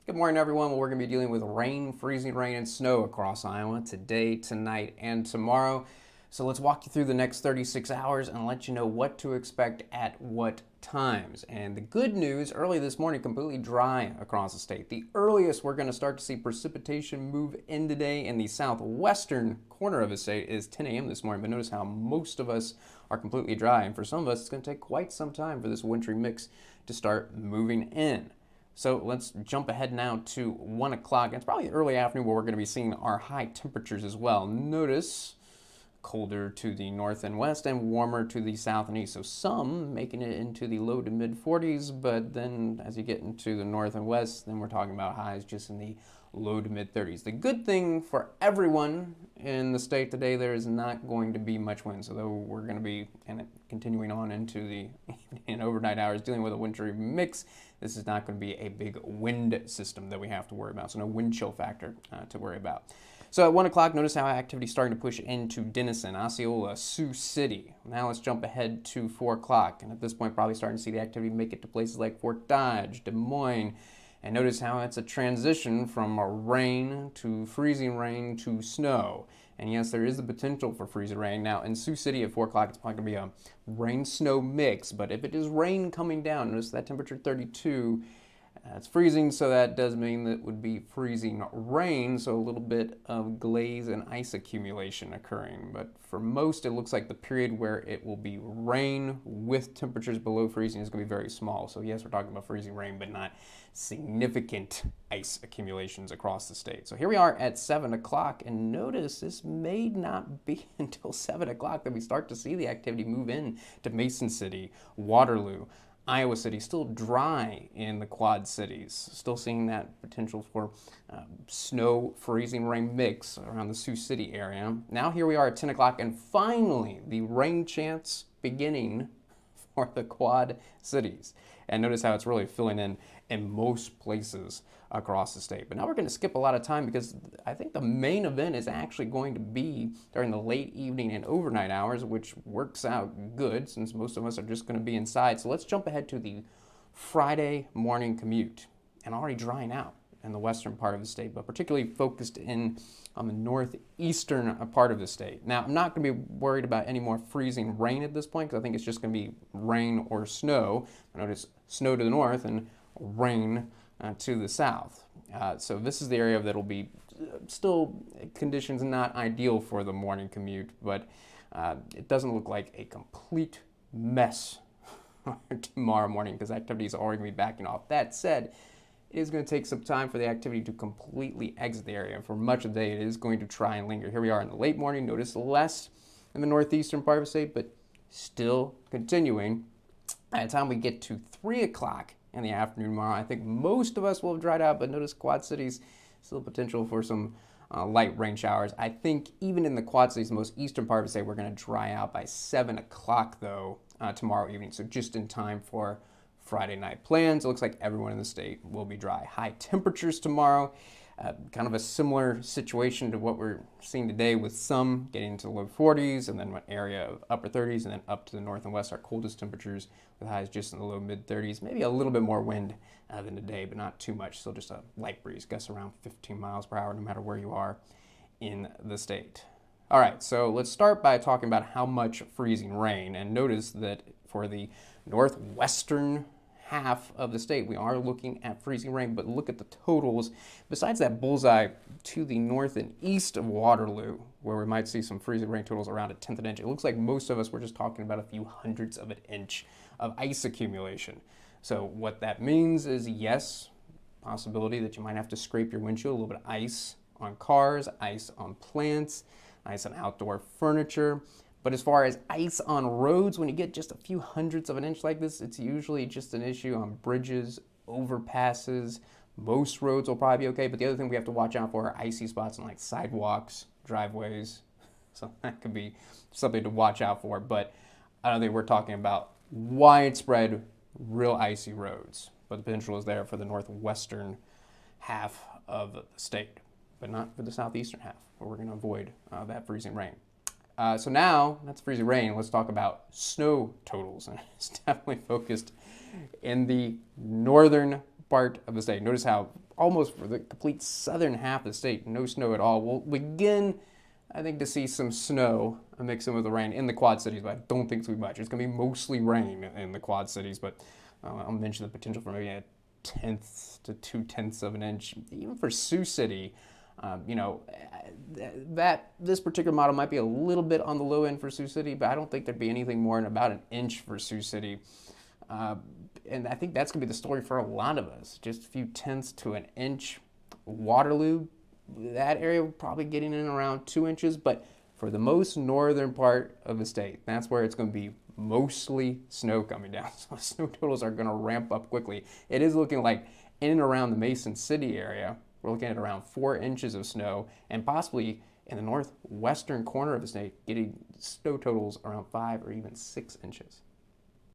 Good morning, everyone. Well, we're going to be dealing with rain, freezing rain, and snow across Iowa today, tonight, and tomorrow. So let's walk you through the next 36 hours and let you know what to expect at what times. And the good news, early this morning, completely dry across the state. The earliest we're going to start to see precipitation move in today in the southwestern corner of the state is 10 a.m. this morning. But notice how most of us are completely dry. And for some of us, it's going to take quite some time for this wintry mix to start moving in. So let's jump ahead now to 1 o'clock. It's probably early afternoon where we're going to be seeing our high temperatures as well. Notice colder to the north and west and warmer to the south and east. So some making it into the low to mid 40s, but then as you get into the north and west, then we're talking about highs just in the low to mid 30s. The good thing for everyone in the state today, there is not going to be much wind. So though we're going to be continuing on into the evening and overnight hours dealing with a wintry mix, this is not going to be a big wind system that we have to worry about. So no wind chill factor to worry about. So at 1 o'clock, notice how activity is starting to push into Denison, Osceola, Sioux City. Now let's jump ahead to 4 o'clock. And at this point, probably starting to see the activity make it to places like Fort Dodge, Des Moines. And notice how it's a transition from rain to freezing rain to snow. And yes, there is the potential for freezing rain. Now in Sioux City at 4 o'clock, it's probably going to be a rain-snow mix. But if it is rain coming down, notice that temperature 32, it's freezing, so that does mean that it would be freezing rain, so a little bit of glaze and ice accumulation occurring. But for most, it looks like the period where it will be rain with temperatures below freezing is going to be very small. So yes, we're talking about freezing rain, but not significant ice accumulations across the state. So here we are at 7 o'clock, and notice this may not be until 7 o'clock that we start to see the activity move in to Mason City, Waterloo, Iowa City. Still dry in the Quad Cities. Still seeing that potential for snow, freezing rain mix around the Sioux City area. Now here we are at 10 o'clock, and finally the rain chance beginning for the Quad Cities. And notice how it's really filling in most places across the state. But now we're going to skip a lot of time because I think the main event is actually going to be during the late evening and overnight hours, which works out good since most of us are just going to be inside. So let's jump ahead to the Friday morning commute, and already drying out in the western part of the state, but particularly focused in on the northeastern part of the state. Now, I'm not going to be worried about any more freezing rain at this point because I think it's just going to be rain or snow. Notice snow to the north and rain to the south. So this is the area that will be still conditions not ideal for the morning commute, but it doesn't look like a complete mess tomorrow morning because activity is already going to be backing off. That said, it is going to take some time for the activity to completely exit the area. For much of the day, it is going to try and linger. Here we are in the late morning. Notice less in the northeastern part of the state, but still continuing. By the time we get to 3 o'clock in the afternoon tomorrow, I think most of us will have dried out, but notice Quad Cities, still potential for some light rain showers. I think even in the Quad Cities, the most eastern part of the state, we're going to dry out by 7 o'clock, though, tomorrow evening. So just in time for Friday night plans. It looks like everyone in the state will be dry. High temperatures tomorrow, kind of a similar situation to what we're seeing today, with some getting into the low 40s and then an area of upper 30s, and then up to the north and west, our coldest temperatures with highs just in the low mid 30s. Maybe a little bit more wind than today, but not too much. Still just a light breeze, gusts around 15 miles per hour no matter where you are in the state. All right, so let's start by talking about how much freezing rain. And notice that for the northwestern half of the state, we are looking at freezing rain, but look at the totals. Besides that bullseye to the north and east of Waterloo, where we might see some freezing rain totals around a tenth of an inch, it looks like most of us were just talking about a few hundredths of an inch of ice accumulation. So what that means is, yes, possibility that you might have to scrape your windshield, a little bit of ice on cars, ice on plants, ice on outdoor furniture. But as far as ice on roads, when you get just a few hundredths of an inch like this, it's usually just an issue on bridges, overpasses. Most roads will probably be okay, but the other thing we have to watch out for are icy spots on like sidewalks, driveways. So that could be something to watch out for, but I don't think we're talking about widespread, real icy roads. But the potential is there for the northwestern half of the state, but not for the southeastern half, where we're going to avoid that freezing rain. So now, that's freezing rain, let's talk about snow totals. And it's definitely focused in the northern part of the state. Notice how almost for the complete southern half of the state, no snow at all. We'll begin, I think, to see some snow mixed in with the rain in the Quad Cities, but I don't think it's going to be much. It's going to be mostly rain in the Quad Cities, but I'll mention the potential for maybe a tenth to 2/10 of an inch, even for Sioux City. That this particular model might be a little bit on the low end for Sioux City, but I don't think there'd be anything more than about an inch for Sioux City. And I think that's going to be the story for a lot of us. Just a few tenths to an inch. Waterloo, that area probably getting in around 2 inches, but for the most northern part of the state, that's where it's going to be mostly snow coming down. So snow totals are going to ramp up quickly. It is looking like in and around the Mason City area, we're looking at around 4 inches of snow, and possibly in the northwestern corner of the state, getting snow totals around 5 or even 6 inches.